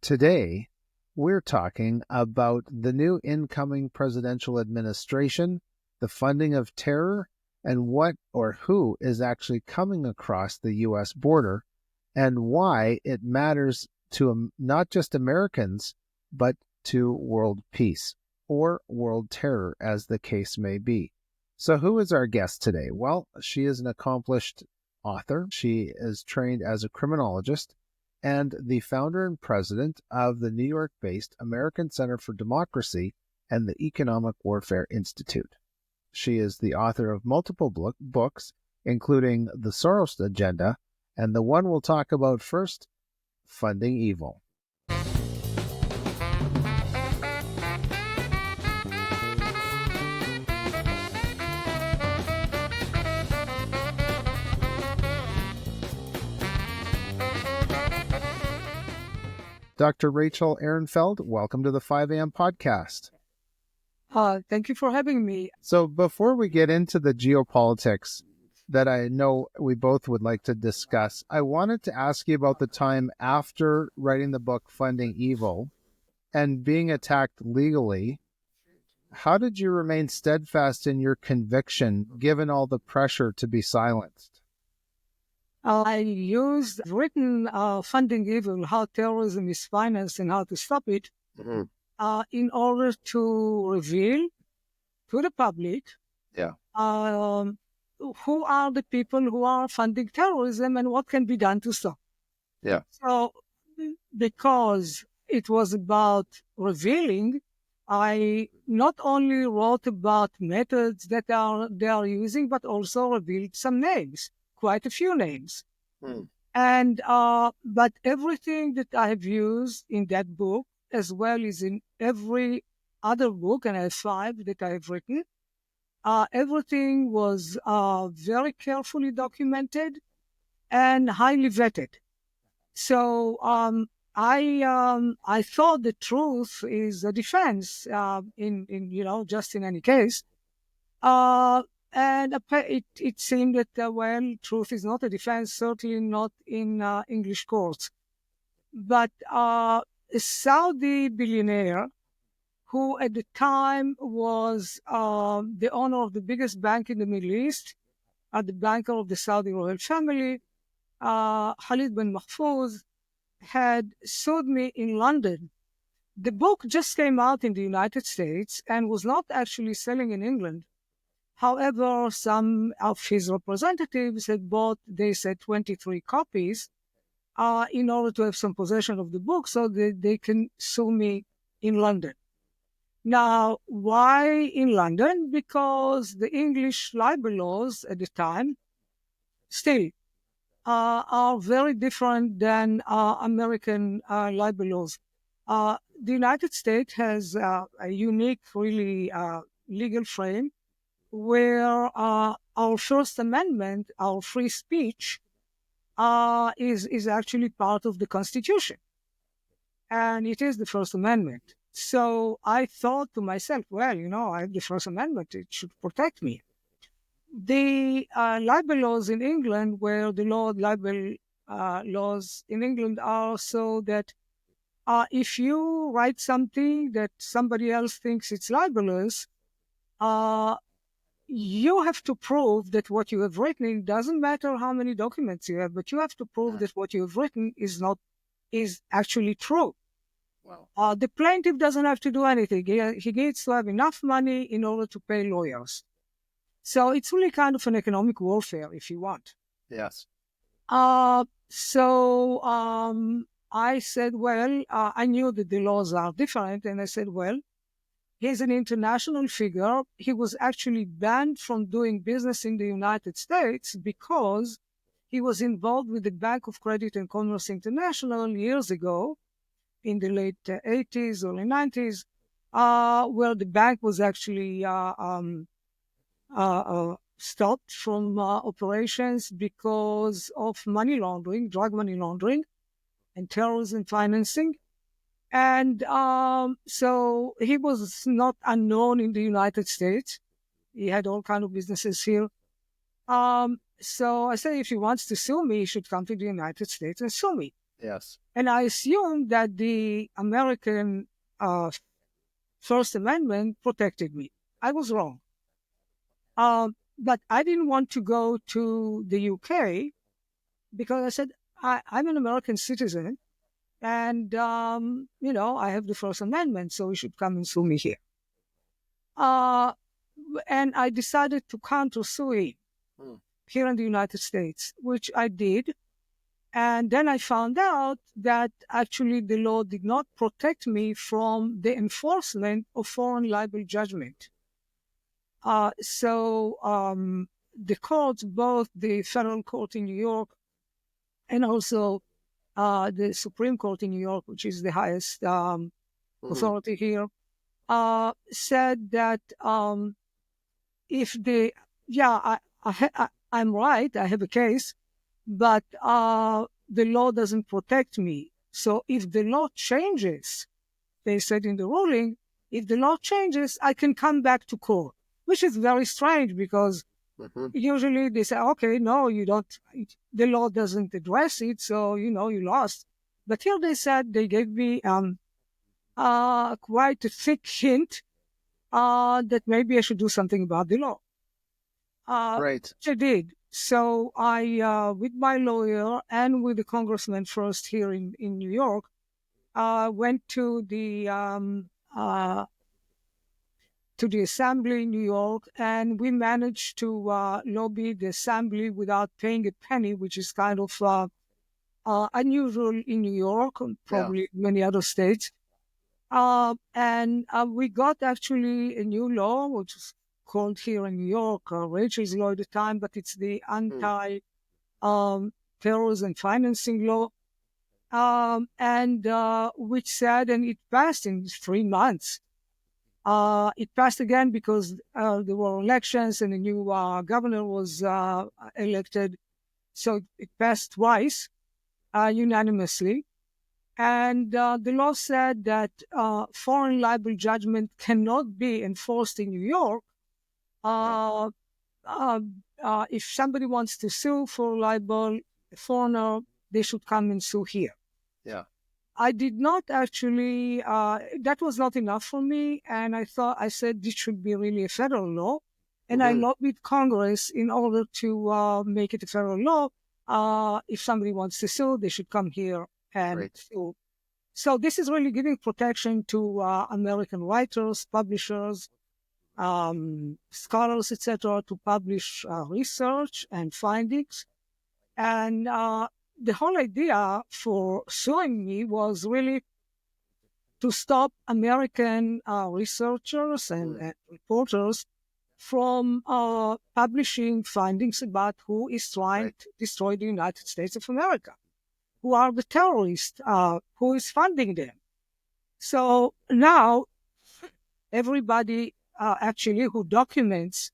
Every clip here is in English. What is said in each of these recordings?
Today, we're talking about the new incoming presidential administration, the funding of terror, and what or who is actually coming across the U.S. border, and why it matters to not just Americans, but to world peace, or world terror, as the case may be. So who is our guest today? Well, she is an accomplished author. She is trained as a criminologist and the founder and president of the New York-based American Center for Democracy and the Economic Warfare Institute. She is the author of multiple books, including The Soros Agenda, and the one we'll talk about first, Funding Evil. Dr. Rachel Ehrenfeld, welcome to the 5 a.m. podcast. Thank you for having me. So before we get into the geopolitics that I know we both would like to discuss, I wanted to ask you about the time after writing the book Funding Evil and being attacked legally. How did you remain steadfast in your conviction given all the pressure to be silenced? I used written Funding Evil, how terrorism is financed and how to stop it, in order to reveal to the public who are the people who are funding terrorism and what can be done to stop. So because it was about revealing, I not only wrote about methods that they are using, but also revealed some names. Quite a few names. And but everything that I have used in that book, as well as in every other book, and I have 5 that I have written, everything was very carefully documented and highly vetted. So I thought the truth is a defense in just in any case. And it seemed that, truth is not a defense, certainly not in English courts. But a Saudi billionaire, who at the time was the owner of the biggest bank in the Middle East, the banker of the Saudi royal family, Khalid bin Mahfouz, had sued me in London. The book just came out in the United States and was not actually selling in England. However, some of his representatives had bought, they said, 23 copies in order to have some possession of the book so that they can sue me in London. Now, why in London? Because the English libel laws at the time still are very different than American libel laws. The United States has a unique, really legal frame where our First Amendment, our free speech, is actually part of the Constitution. And it is the First Amendment. So I thought to myself, I have the First Amendment, it should protect me. The libel laws in England, where the libel laws in England are so that if you write something that somebody else thinks it's libelous, you have to prove that what you have written, it doesn't matter how many documents you have, but you have to prove that what you have written is actually true. Wow. The plaintiff doesn't have to do anything. He needs to have enough money in order to pay lawyers. So it's really kind of an economic warfare, if you want. Yes. So I said, I knew that the laws are different, and I said, he's an international figure. He was actually banned from doing business in the United States because he was involved with the Bank of Credit and Commerce International years ago, in the late 80s, early 90s, where the bank was actually stopped from operations because of money laundering, drug money laundering, and terrorism financing. And so he was not unknown in the United States. He had all kinds of businesses here. So I said, if he wants to sue me, he should come to the United States and sue me. Yes. And I assumed that the American First Amendment protected me. I was wrong. But I didn't want to go to the UK because I said, I'm an American citizen and, I have the First Amendment, so you should come and sue me here. And I decided to counter-sue him here in the United States, which I did. And then I found out that actually the law did not protect me from the enforcement of foreign libel judgment. So the courts, both the federal court in New York and also the Supreme Court in New York, which is the highest authority here, said that if I'm right, I have a case, but the law doesn't protect me. So if the law changes, they said in the ruling, if the law changes, I can come back to court, which is very strange because usually they say, okay, no, you don't, the law doesn't address it, so, you lost. But here they said, they gave me quite a thick hint that maybe I should do something about the law. Right. Which I did. So I, with my lawyer and with the congressman first here in New York, went to the assembly in New York, and we managed to lobby the assembly without paying a penny, which is kind of unusual in New York and probably many other states. And we got actually a new law, which is called here in New York, Rachel's law at the time, but it's the anti-terrorism financing law, and which said, and it passed in 3 months. It passed again because there were elections and a new governor was elected. So it passed twice, unanimously. And the law said that foreign libel judgment cannot be enforced in New York if somebody wants to sue for libel, a foreigner, they should come and sue here. Yeah. I did not actually, that was not enough for me. And I said this should be really a federal law. And I lobbied Congress in order to make it a federal law. If somebody wants to sue, they should come here and sue. So this is really giving protection to American writers, publishers, scholars, etc., to publish research and findings. And the whole idea for suing me was really to stop American researchers and reporters from publishing findings about who is trying to destroy the United States of America, who are the terrorists, who is funding them. So now everybody actually who documents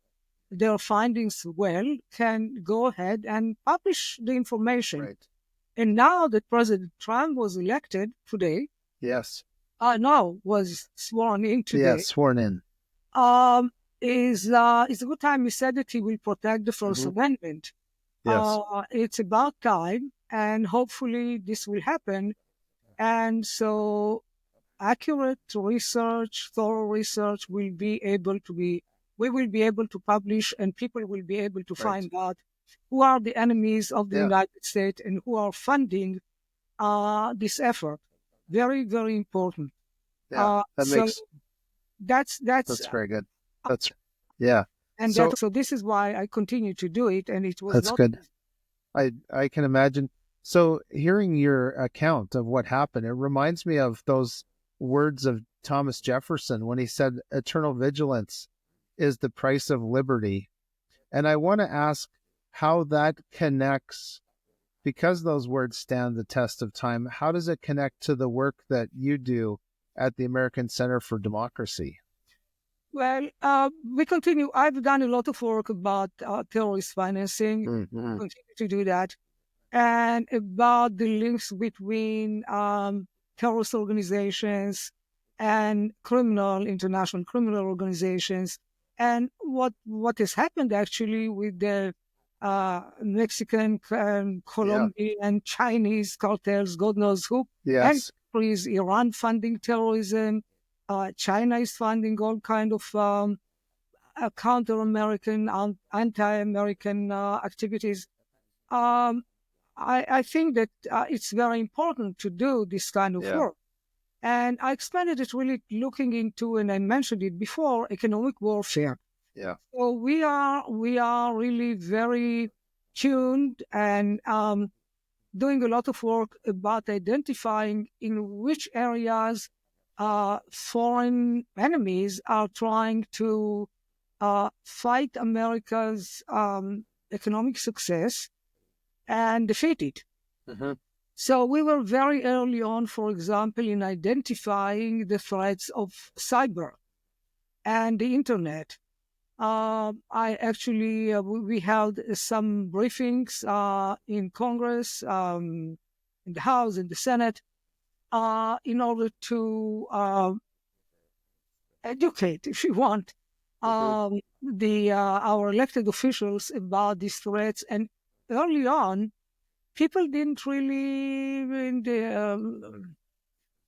their findings well can go ahead and publish the information. Right. And now that President Trump was elected today, Yes. Was sworn in today. Yes, sworn in. Is a good time. He said that he will protect the First Amendment. Yes. It's about time, and hopefully this will happen. And so accurate research, thorough research we will be able to publish, and people will be able to find out who are the enemies of the United States and who are funding this effort. Very, very important. Yeah, that's very good. And so this is why I continue to do it, and it was that's good. I can imagine. So hearing your account of what happened, it reminds me of those words of Thomas Jefferson when he said, "Eternal vigilance is the price of liberty." And I want to ask how that connects, because those words stand the test of time, how does it connect to the work that you do at the American Center for Democracy? Well, we continue. I've done a lot of work about terrorist financing. Continue to do that. And about the links between terrorist organizations and international criminal organizations. And what has happened actually with the Mexican, Colombian, Chinese cartels, God knows who, and Yes. countries, Iran funding terrorism, China is funding all kind of counter-American, anti-American activities. I think that it's very important to do this kind of Yeah. work. And I expanded it really looking into, and I mentioned it before, economic warfare. Yeah. So we are really very tuned and doing a lot of work about identifying in which areas foreign enemies are trying to fight America's economic success and defeat it. Mm-hmm. So we were very early on, for example, in identifying the threats of cyber and the internet. I actually, we held some briefings in Congress, in the House, in the Senate, in order to educate, if you want, our elected officials about these threats. And early on, people didn't really,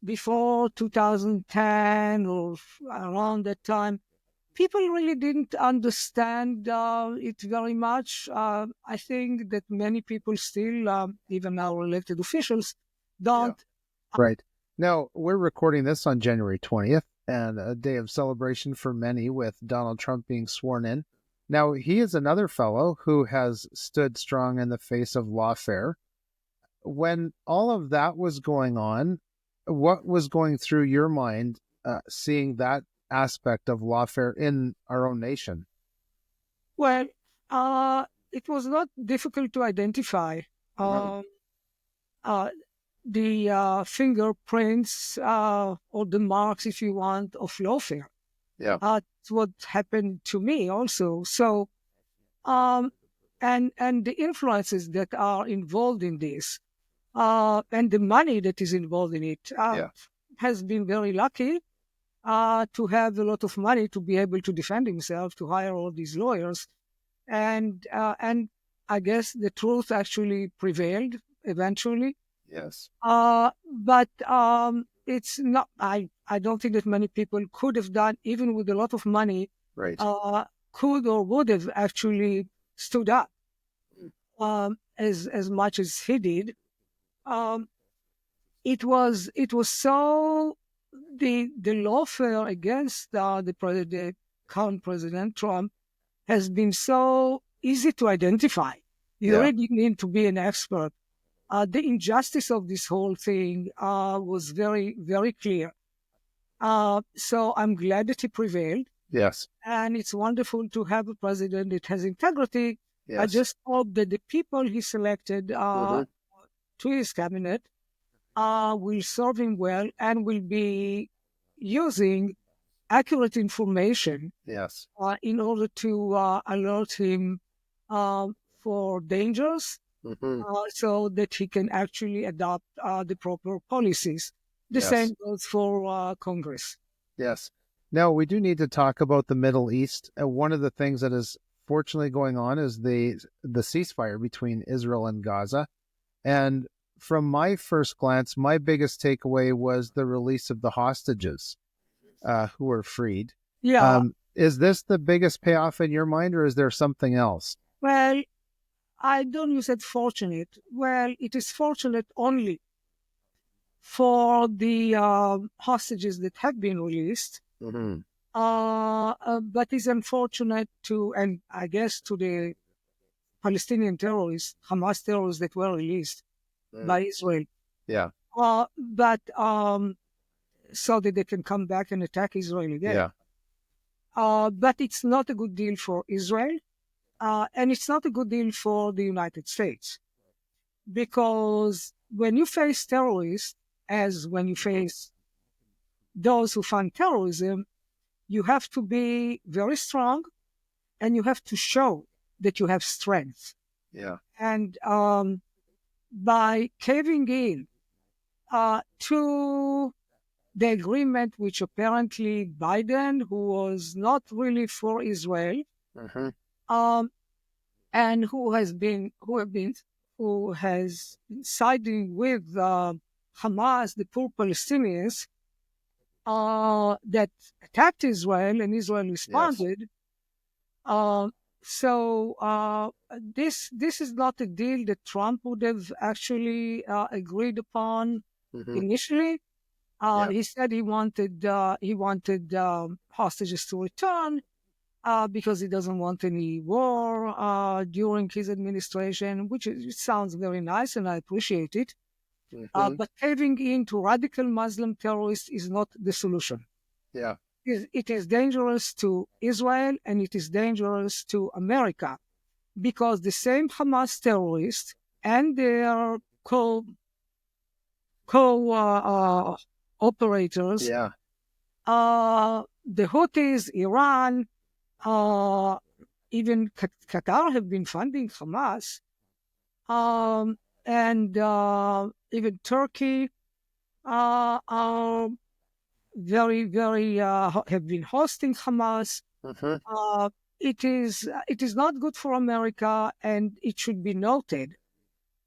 before 2010 or around that time, people really didn't understand it very much. I think that many people still, even our elected officials, don't. Right. Now, we're recording this on January 20th, and a day of celebration for many with Donald Trump being sworn in. Now, he is another fellow who has stood strong in the face of lawfare. When all of that was going on, what was going through your mind seeing that aspect of lawfare in our own nation? Well, it was not difficult to identify. Um, uh, the fingerprints or the marks, if you want, of lawfare. Yeah. That's what happened to me also. So, and the influences that are involved in this, and the money that is involved in it, has been very lucky to have a lot of money to be able to defend himself, to hire all these lawyers, and I guess the truth actually prevailed eventually. Yes. But it's not. I don't think that many people could have done, even with a lot of money, Right. could or would have actually stood up as much as he did. Um, it was so the lawfare against the current President Trump has been so easy to identify. You Yeah. really need to be an expert. The injustice of this whole thing was very, very clear. So I'm glad that he prevailed. Yes. And it's wonderful to have a president that has integrity. I Yes. just hope that the people he selected to his cabinet will serve him well and will be using accurate information Yes. in order to alert him for dangers so that he can actually adopt the proper policies. The Yes. same goes for Congress. Yes. Now, we do need to talk about the Middle East. One of the things that is fortunately going on is the ceasefire between Israel and Gaza. And from my first glance, my biggest takeaway was the release of the hostages who were freed. Yeah. Is this the biggest payoff in your mind, or is there something else? Well, I don't use it fortunate. Well, it is fortunate only for the hostages that have been released. But it's unfortunate to, and I guess to the Palestinian terrorists, Hamas terrorists that were released by Israel. Yeah. But so that they can come back and attack Israel again. Yeah. But it's not a good deal for Israel, and it's not a good deal for the United States. Because when you face terrorists, as when you face those who fund terrorism, you have to be very strong and you have to show that you have strength. Yeah. And by caving in to the agreement, which apparently Biden, who was not really for Israel, and who has been siding with Hamas, the poor Palestinians that attacked Israel, and Israel responded. This is not a deal that Trump would have actually agreed upon initially. He said he wanted hostages to return because he doesn't want any war during his administration, which sounds very nice, and I appreciate it. But caving into radical Muslim terrorists is not the solution. Yeah. It is dangerous to Israel, and it is dangerous to America, because the same Hamas terrorists and their operators, the Houthis, Iran, even Qatar have been funding Hamas, and even Turkey are very, very have been hosting Hamas. It is not good for America, and it should be noted.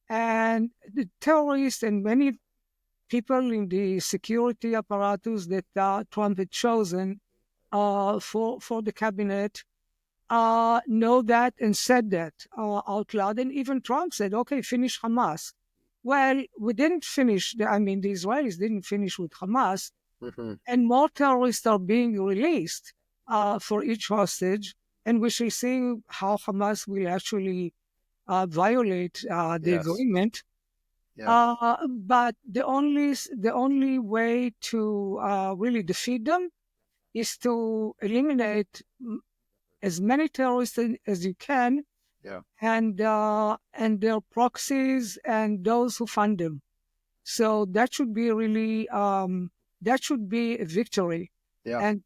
And the terrorists and many people in the security apparatus that Trump had chosen for the cabinet know that and said that out loud. And even Trump said, okay, finish Hamas. Well, we didn't finish. The Israelis didn't finish with Hamas. And more terrorists are being released for each hostage. And we shall see how Hamas will actually violate the agreement. But the only way to really defeat them is to eliminate as many terrorists as you can, and their proxies and those who fund them. So that should be really that should be a victory, and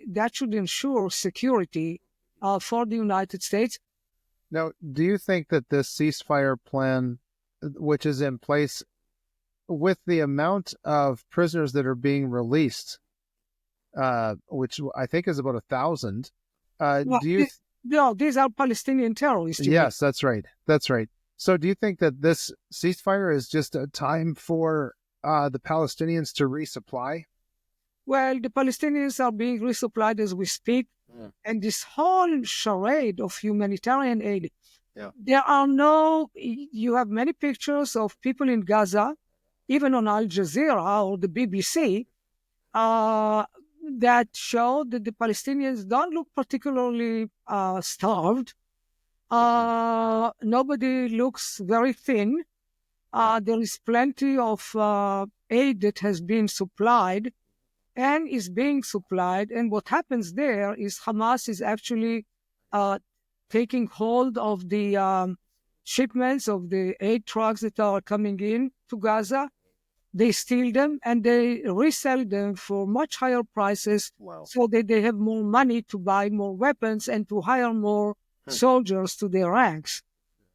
that should ensure security for the United States. Now, do you think that this ceasefire plan, which is in place, with the amount of prisoners that are being released, which I think is about 1,000, do you? No, these are Palestinian terrorists. Yes, that's right. That's right. So do you think that this ceasefire is just a time for the Palestinians to resupply? Well, the Palestinians are being resupplied as we speak. And this whole charade of humanitarian aid, there are you have many pictures of people in Gaza, even on Al Jazeera or the BBC, that show that the Palestinians don't look particularly starved. Nobody looks very thin. There is plenty of aid that has been supplied and is being supplied. And what happens there is Hamas is actually taking hold of the shipments of the aid trucks that are coming in to Gaza. They steal them and they resell them for much higher prices, so that they have more money to buy more weapons and to hire more soldiers to their ranks.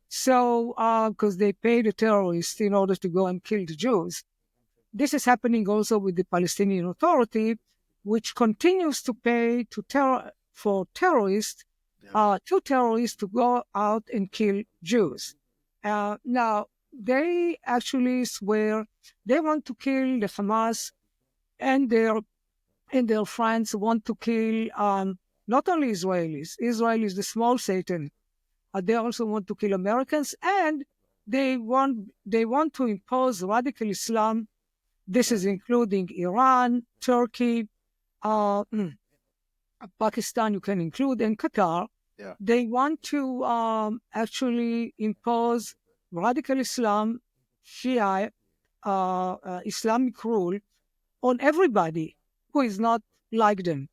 So, because they pay the terrorists in order to go and kill the Jews. This is happening also with the Palestinian Authority, which continues to pay for terrorists, to terrorists to go out and kill Jews. Now, they actually swear they want to kill the Hamas, and their friends want to kill not only Israelis. Israel is the small Satan. They also want to kill Americans, and they want to impose radical Islam. This is including Iran, Turkey, Pakistan, you can include, and Qatar. They want to actually impose radical Islam, Shia, Islamic rule on everybody who is not like them.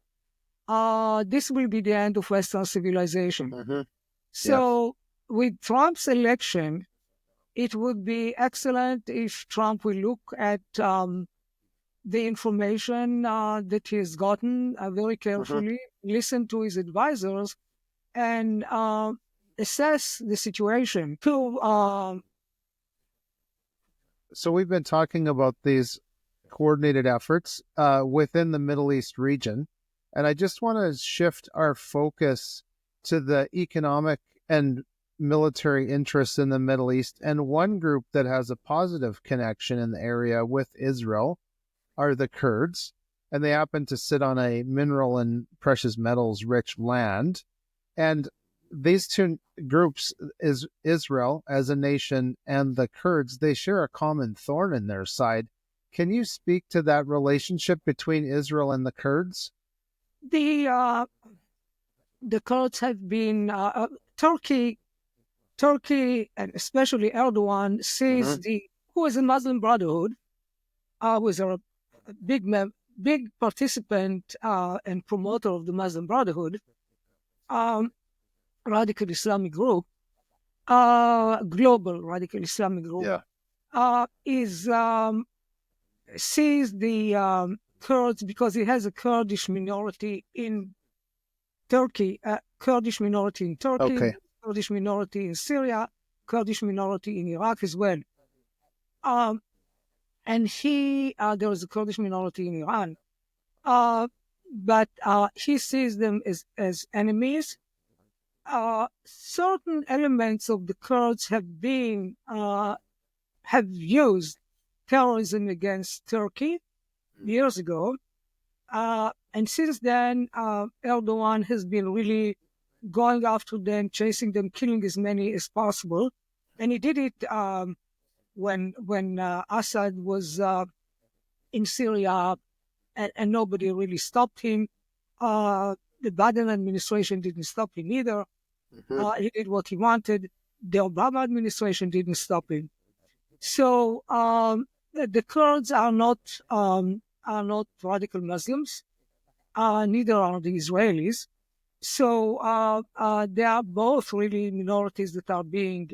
This will be the end of Western civilization. So with Trump's election, it would be excellent if Trump will look at the information that he has gotten very carefully, listen to his advisors, and assess the situation. So we've been talking about these coordinated efforts within the Middle East region, and I just want to shift our focus to the economic and military interests in the Middle East, and one group that has a positive connection in the area with Israel are the Kurds, and they happen to sit on a mineral and precious metals rich land. And these two groups, is Israel as a nation and the Kurds, they share a common thorn in their side. Can you speak to that relationship between Israel and the Kurds? The Kurds have been Turkey, and especially Erdogan sees who is a Muslim Brotherhood, was a big participant and promoter of the Muslim Brotherhood, radical Islamic group, global radical Islamic group, sees the Kurds, because it has a Kurdish minority in Turkey, Kurdish minority in Turkey, Kurdish minority in Syria, Kurdish minority in Iraq as well. And there is a Kurdish minority in Iran, but he sees them as enemies. Certain elements of the Kurds have used terrorism against Turkey years ago, and since then Erdogan has been really going after them, chasing them, killing as many as possible, and he did it when Assad was in Syria, and nobody really stopped him. The Biden administration didn't stop him either. He did what he wanted. The Obama administration didn't stop him. So the Kurds are not radical Muslims. Neither are the Israelis. So they are both really minorities that are being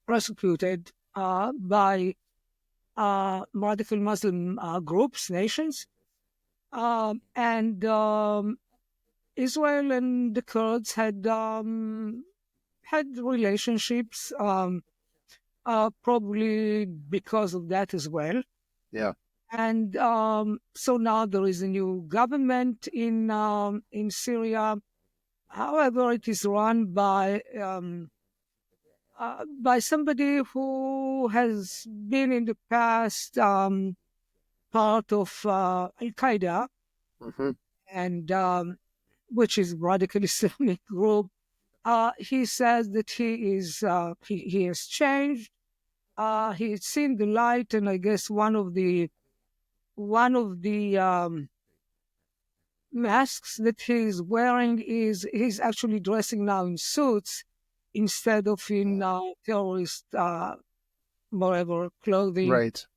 persecuted by radical Muslim groups, nations. And Israel and the Kurds had relationships, probably because of that as well. Yeah. And so now there is a new government in Syria. However, it is run by somebody who has been in the past part of Al-Qaeda, and which is radical Islamic group. He says that he has changed. He's seen the light, and I guess one of the masks that he's wearing is he's actually dressing now in suits instead of in terrorist whatever clothing. Right.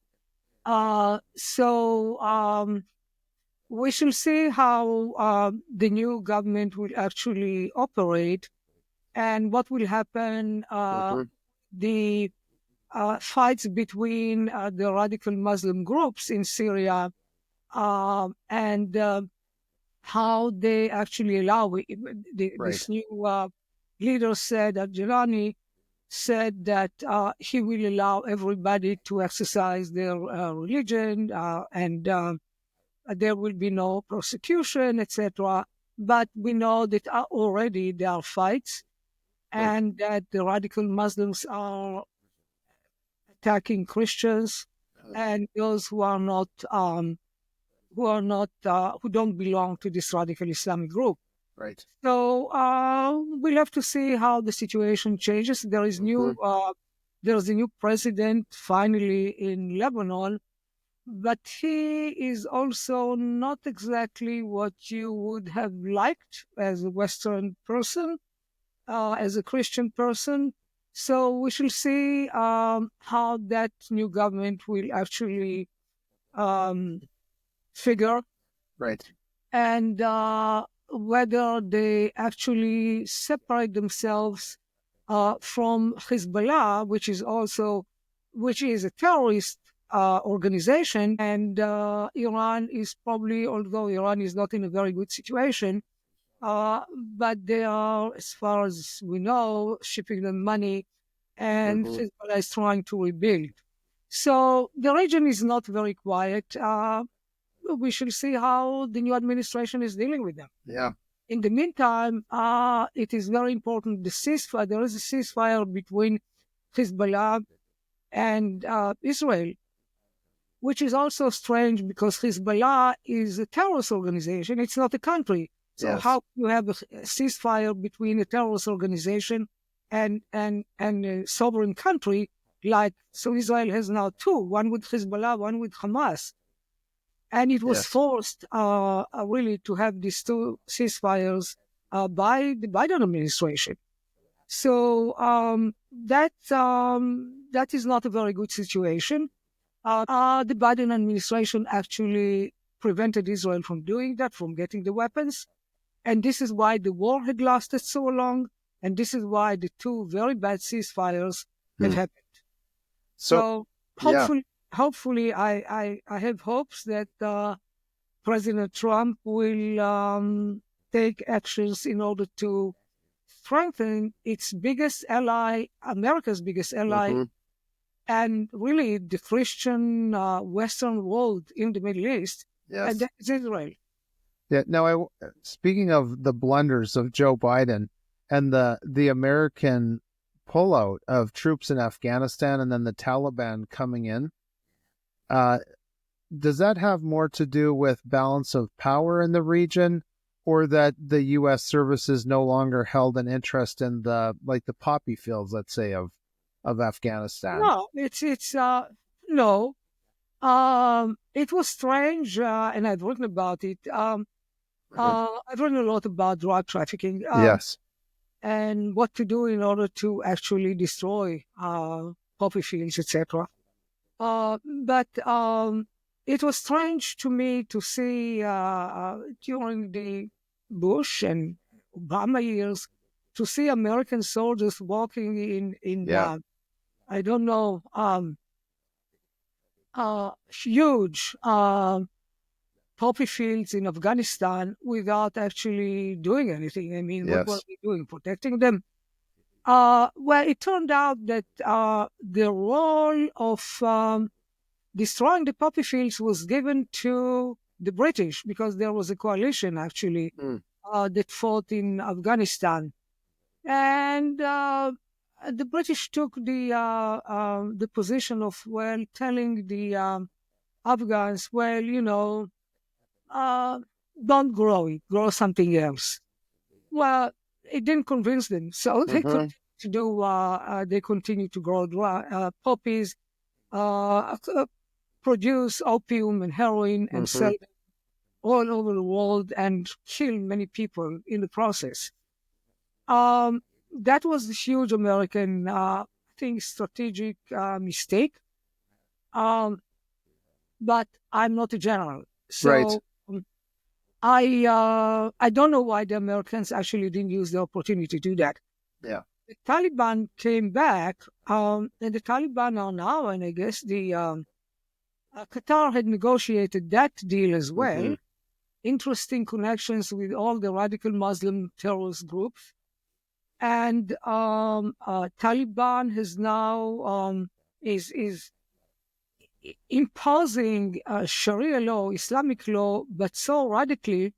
So we shall see how the new government will actually operate and what will happen. The fights between the radical Muslim groups in Syria and how they actually allow it. This new leader said, Al-Jilani said that he will allow everybody to exercise their religion and there will be no persecution, etc. But we know that already there are fights and that the radical Muslims are attacking Christians and those who don't belong to this radical Islamic group. Right. So we'll have to see how the situation changes. There is a new president finally in Lebanon, but he is also not exactly what you would have liked as a Western person, as a Christian person. So we shall see how that new government will actually figure. Right. And whether they actually separate themselves from Hezbollah, which is a terrorist organization, and Iran is probably, although Iran is not in a very good situation, but they are, as far as we know, shipping them money, and Hezbollah is trying to rebuild. So the region is not very quiet. We shall see how the new administration is dealing with them. Yeah. In the meantime, it is very important. There is a ceasefire between Hezbollah and Israel, which is also strange because Hezbollah is a terrorist organization. It's not a country. So Yes. how can you have a ceasefire between a terrorist organization and a sovereign country? So Israel has now two, one with Hezbollah, one with Hamas. And it was Yes. forced really to have these two ceasefires by the Biden administration. So that is not a very good situation. The Biden administration actually prevented Israel from doing that, from getting the weapons. And this is why the war had lasted so long. And this is why the two very bad ceasefires have happened. So hopefully, I have hopes that President Trump will take actions in order to strengthen its biggest ally, America's biggest ally, and really the Christian Western world in the Middle East, and that is Israel. Yeah. Now, speaking of the blunders of Joe Biden and the American pullout of troops in Afghanistan and then the Taliban coming in, does that have more to do with balance of power in the region, or that the U.S. services no longer held an interest in the poppy fields, let's say, of Afghanistan? No, it's no. It was strange, and I've written about it. I've written a lot about drug trafficking. Yes. And what to do in order to actually destroy poppy fields, etc. But it was strange to me to see during the Bush and Obama years to see American soldiers walking in I don't know, huge poppy fields in Afghanistan without actually doing anything. I mean, what were we doing? Protecting them? Well, it turned out that the role of destroying the poppy fields was given to the British because there was a coalition actually that fought in Afghanistan, and the British took the position of telling the Afghans, don't grow it, grow something else. Well, it didn't convince them, so they continued to do. They continued to grow poppies, produce opium and heroin, and sell them all over the world, and kill many people in the process. That was a huge American, strategic mistake. But I'm not a general, so I don't know why the Americans actually didn't use the opportunity to do that. Yeah. The Taliban came back, and the Taliban are now, and I guess the Qatar had negotiated that deal as well. Interesting connections with all the radical Muslim terrorist groups. And Taliban has now is imposing Sharia law, Islamic law, but so radically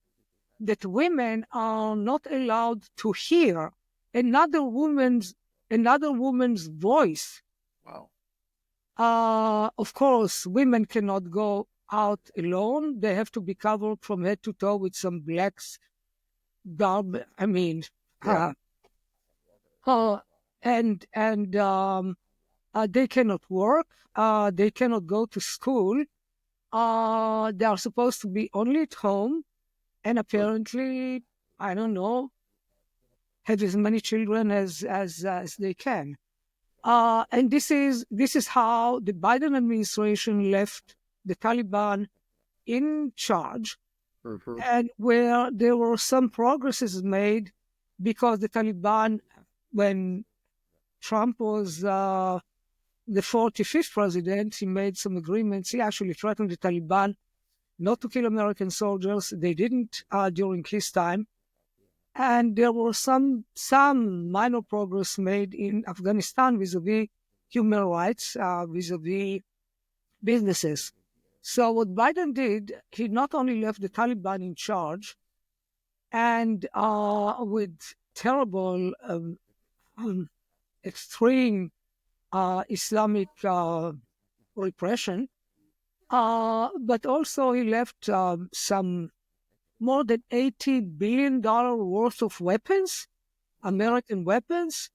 that women are not allowed to hear another woman's voice. Wow. Of course, women cannot go out alone. They have to be covered from head to toe with some black garb. I mean, and they cannot work. They cannot go to school. They are supposed to be only at home, and apparently, I don't know, have as many children as they can. And this is how the Biden administration left the Taliban in charge, and where there were some progresses made because the Taliban, when Trump was the 45th president, he made some agreements. He actually threatened the Taliban not to kill American soldiers. They didn't during his time. And there was some minor progress made in Afghanistan vis-a-vis human rights, vis-a-vis businesses. So what Biden did, he not only left the Taliban in charge, and with terrible, extreme Islamic repression. But also he left some more than $80 billion worth of weapons, American weapons.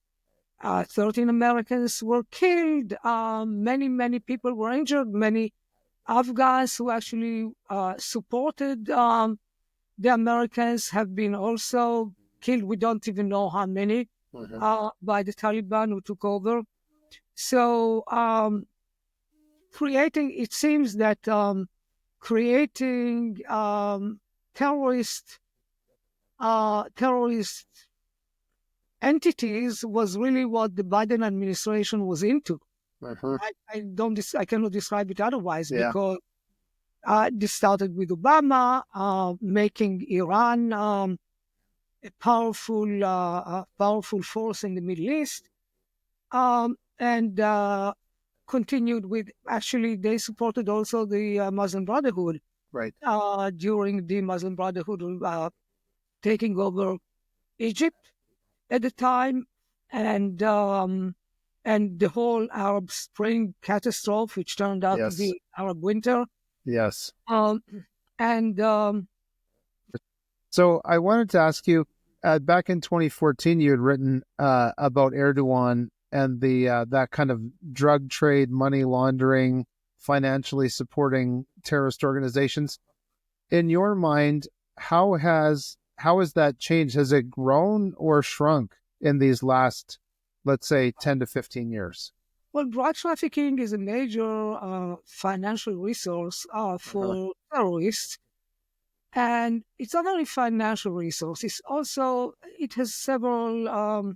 13 Americans were killed. Many people were injured. Many Afghans who actually supported the Americans have been also killed. We don't even know how many by the Taliban who took over. So it seems that creating terrorist entities was really what the Biden administration was into. I cannot describe it otherwise, because this started with Obama making Iran a powerful force in the Middle East, and continued with, actually they supported also the Muslim Brotherhood, right, during the Muslim Brotherhood taking over Egypt at the time, and the whole Arab Spring catastrophe, which turned out to be Arab Winter. Yes. And so I wanted to ask you, back in 2014, you had written about Erdogan and the that kind of drug trade, money laundering, financially supporting terrorist organizations. In your mind, how has that changed? Has it grown or shrunk in these last, let's say, 10 to 15 years? Well, drug trafficking is a major financial resource for terrorists. And it's not only financial resource, it has several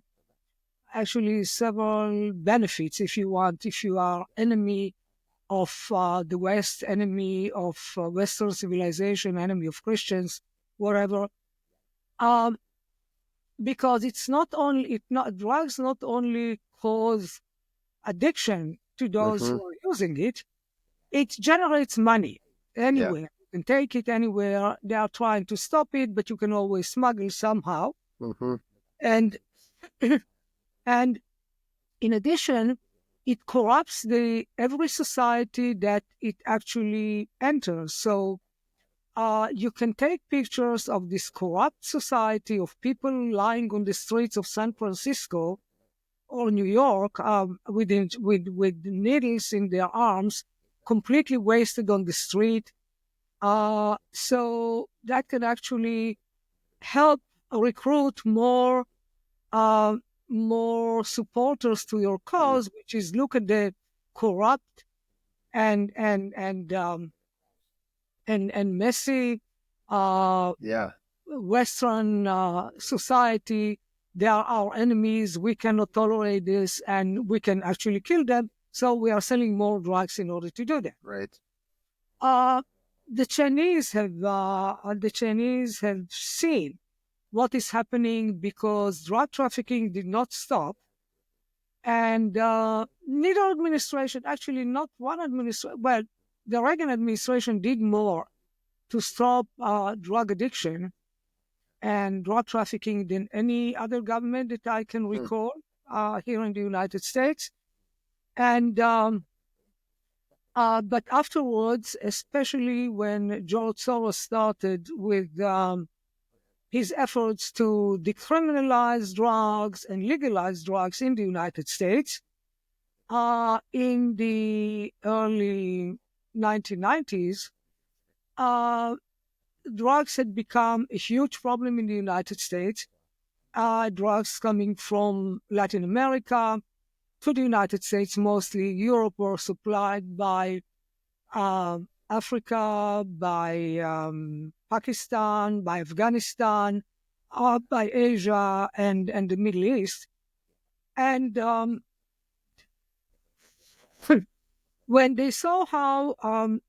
benefits, if you want. If you are enemy of the West, enemy of Western civilization, enemy of Christians, whatever. Because drugs not only cause addiction to those who are using it, it generates money anywhere. You can take it anywhere. They are trying to stop it, but you can always smuggle somehow. And and in addition, it corrupts every society that it actually enters. So you can take pictures of this corrupt society of people lying on the streets of San Francisco or New York with needles in their arms, completely wasted on the street. So that can actually help recruit more supporters to your cause, which is look at the corrupt and messy Western society. They are our enemies. We cannot tolerate this, and we can actually kill them. So we are selling more drugs in order to do that. Right. The Chinese have seen what is happening, because drug trafficking did not stop, and neither administration, actually not one administration, well, the Reagan administration did more to stop drug addiction and drug trafficking than any other government that I can recall here in the United States. And but afterwards, especially when George Soros started with his efforts to decriminalize drugs and legalize drugs in the United States in the early 1990s, drugs had become a huge problem in the United States. Drugs coming from Latin America to the United States, mostly Europe, were supplied by Africa, by Pakistan, by Afghanistan, by Asia and the Middle East. And when they saw how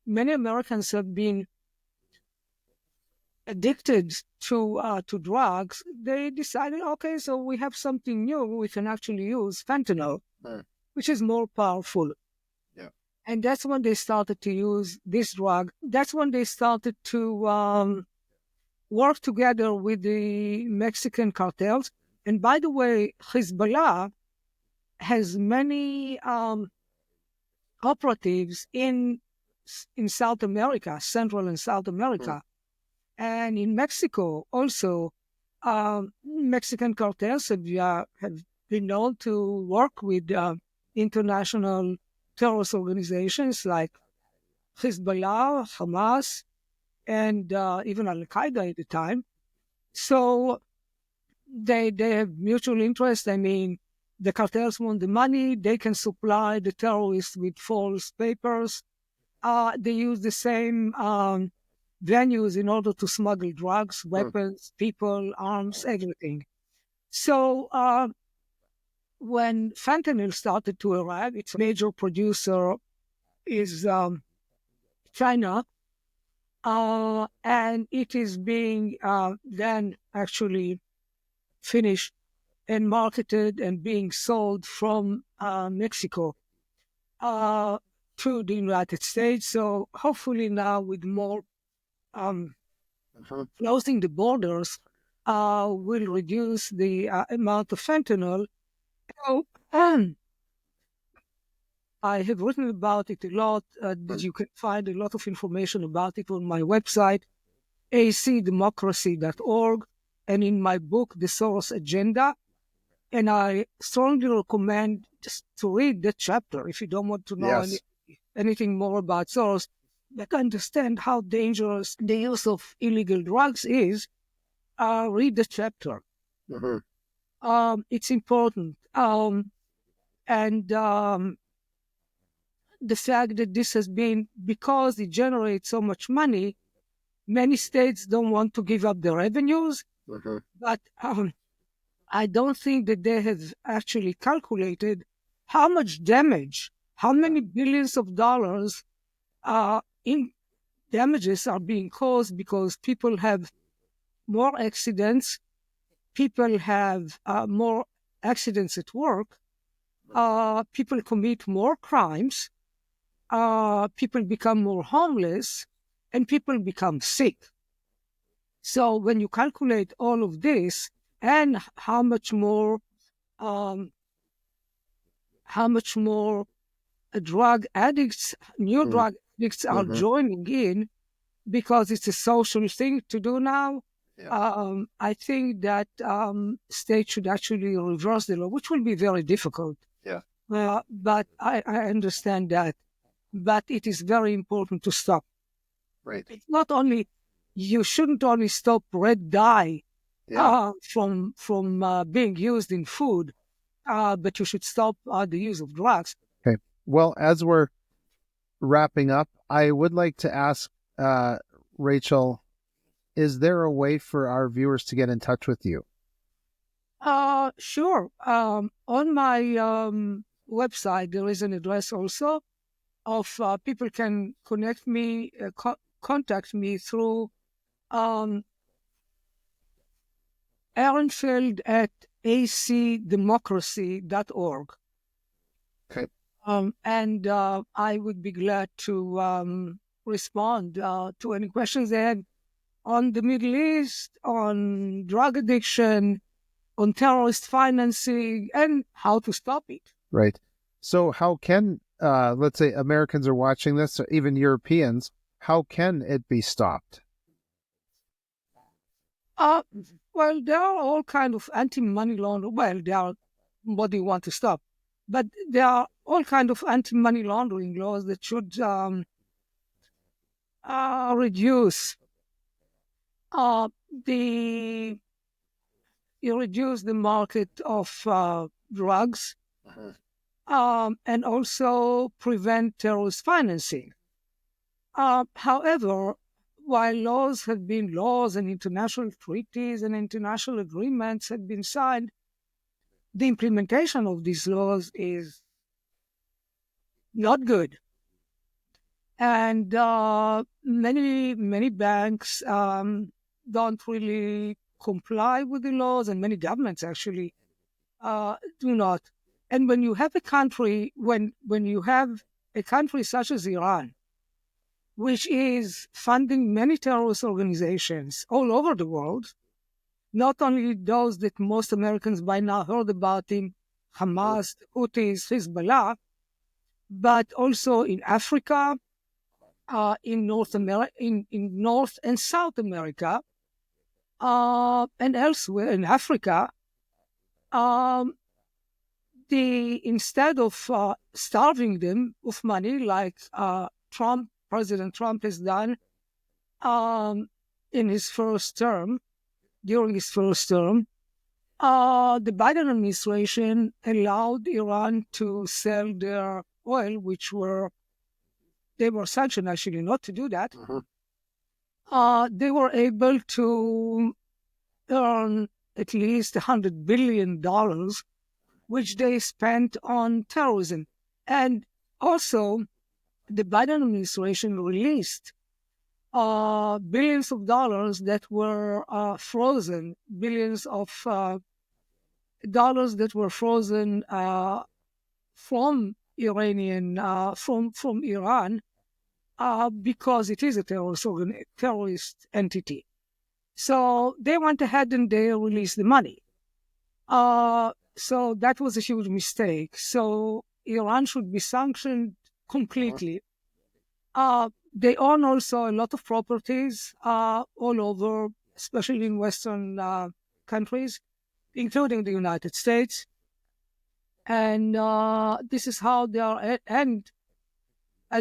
many Americans have been addicted to drugs, they decided, okay, so we have something new. We can actually use fentanyl, which is more powerful. Yeah. And that's when they started to use this drug. That's when they started to work together with the Mexican cartels. And by the way, Hezbollah has many operatives in South America, Central and South America, and in Mexico also. Mexican cartels have been known to work with international terrorist organizations like Hezbollah, Hamas, and even Al-Qaeda at the time. So they have mutual interest. I mean, the cartels want the money. They can supply the terrorists with false papers. They use the same venues in order to smuggle drugs, weapons, people, arms, everything. So when fentanyl started to arrive, its major producer is China, and it is being then actually finished and marketed and being sold from Mexico to the United States. So hopefully now with more closing the borders will reduce the amount of fentanyl. So, I have written about it a lot. You can find a lot of information about it on my website, acdemocracy.org, and in my book, The Soros Agenda. And I strongly recommend just to read that chapter if you don't want to know anything more about Soros, but understand how dangerous the use of illegal drugs is. Read the chapter. It's important. And the fact that this has been, because it generates so much money, many states don't want to give up the revenues, but I don't think that they have actually calculated how much damage, how many billions of dollars in damages are being caused because people have more accidents, people have more accidents at work, people commit more crimes, people become more homeless, and people become sick. So when you calculate all of this and how much more drug addicts, new drug addicts are joining in because it's a social thing to do now, I think that states should actually reverse the law, which will be very difficult. But I understand that. But it is very important to stop. Right. It's not only, you shouldn't only stop red dye from being used in food, but you should stop the use of drugs. Okay. Well, as we're wrapping up, I would like to ask Rachel, is there a way for our viewers to get in touch with you? Sure. On my website, there is an address also of people can contact me through Ehrenfeld at acdemocracy.org. Okay. And I would be glad to respond to any questions they had on the Middle East, on drug addiction, on terrorist financing, and how to stop it. Right. So how can, let's say Americans are watching this, or even Europeans, how can it be stopped? Well, there are all kinds of anti-money laundering. Well, there are what you want to stop, but there are all kinds of anti-money laundering laws that should reduce the market of drugs, and also prevent terrorist financing. However, while laws and international treaties and international agreements have been signed, the implementation of these laws is not good. And many banks don't really comply with the laws, and many governments actually do not. And when you have a country, when you have a country such as Iran, which is funding many terrorist organizations all over the world, not only those that most Americans by now heard about in Hamas, Houthis, Hezbollah, but also in Africa, in North America, in North and South America, and elsewhere in Africa. Instead of starving them of money like President Trump has done in his first term, during his first term, the Biden administration allowed Iran to sell their oil, they were sanctioned actually not to do that. They were able to earn at least $100 billion, which they spent on terrorism. And also, the Biden administration released billions of dollars that were frozen, billions of dollars that were frozen from Iran because it is a terrorist entity. So they went ahead and they released the money. So that was a huge mistake. So Iran should be sanctioned completely. They own also a lot of properties all over, especially in Western countries, including the United States. And this is how they are, and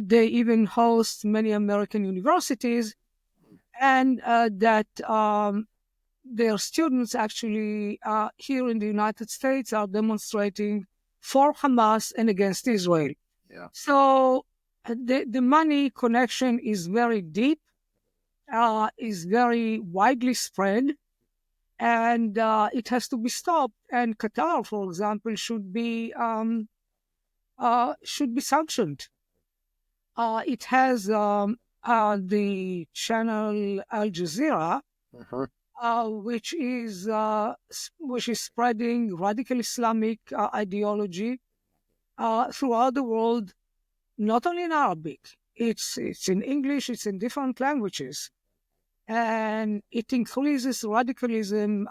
they even host many American universities, and that their students actually here in the United States are demonstrating for Hamas and against Israel. Yeah. So the money connection is very deep, is very widely spread, and it has to be stopped. And Qatar, for example, should be sanctioned. It has the channel Al Jazeera, which is spreading radical Islamic ideology throughout the world, not only in Arabic. It's in English. It's in different languages, and it increases radicalism,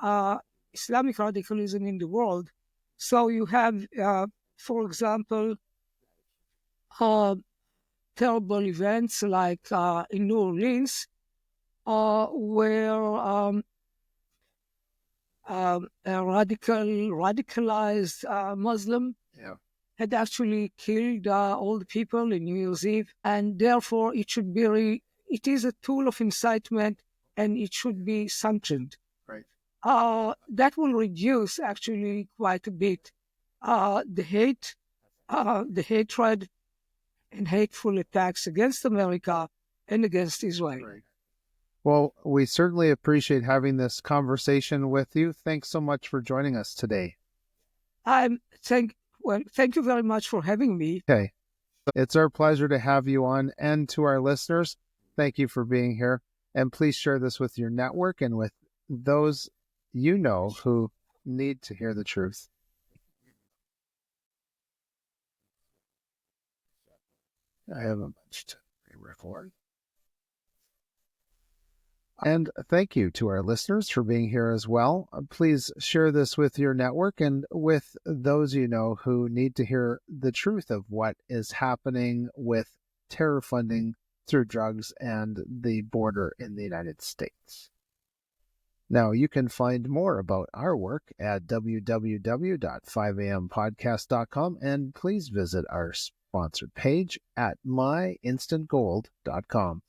Islamic radicalism in the world. So you have, for example, terrible events like in New Orleans, where a radicalized Muslim had actually killed all the people in New Year's Eve, and therefore it is a tool of incitement, and it should be sanctioned. Right. That will reduce actually quite a bit the hatred and hateful attacks against America and against Israel. Right. Well, we certainly appreciate having this conversation with you. Thanks so much for joining us today. Thank you very much for having me. Okay. It's our pleasure to have you on. And to our listeners, thank you for being here. And please share this with your network and with those you know who need to hear the truth. I have a bunch to re-record. And thank you to our listeners for being here as well. Please share this with your network and with those you know who need to hear the truth of what is happening with terror funding through drugs and the border in the United States. Now, you can find more about our work at www.5ampodcast.com, and please visit our sponsored page at myinstantgold.com.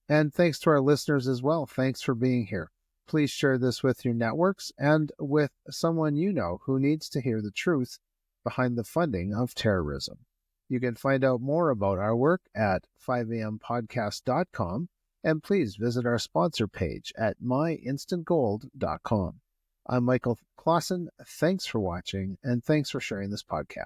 And thanks to our listeners as well. Thanks for being here. Please share this with your networks and with someone you know who needs to hear the truth behind the funding of terrorism. You can find out more about our work at 5ampodcast.com, and please visit our sponsor page at myinstantgold.com. I'm Michael Clausen. Thanks for watching, and thanks for sharing this podcast.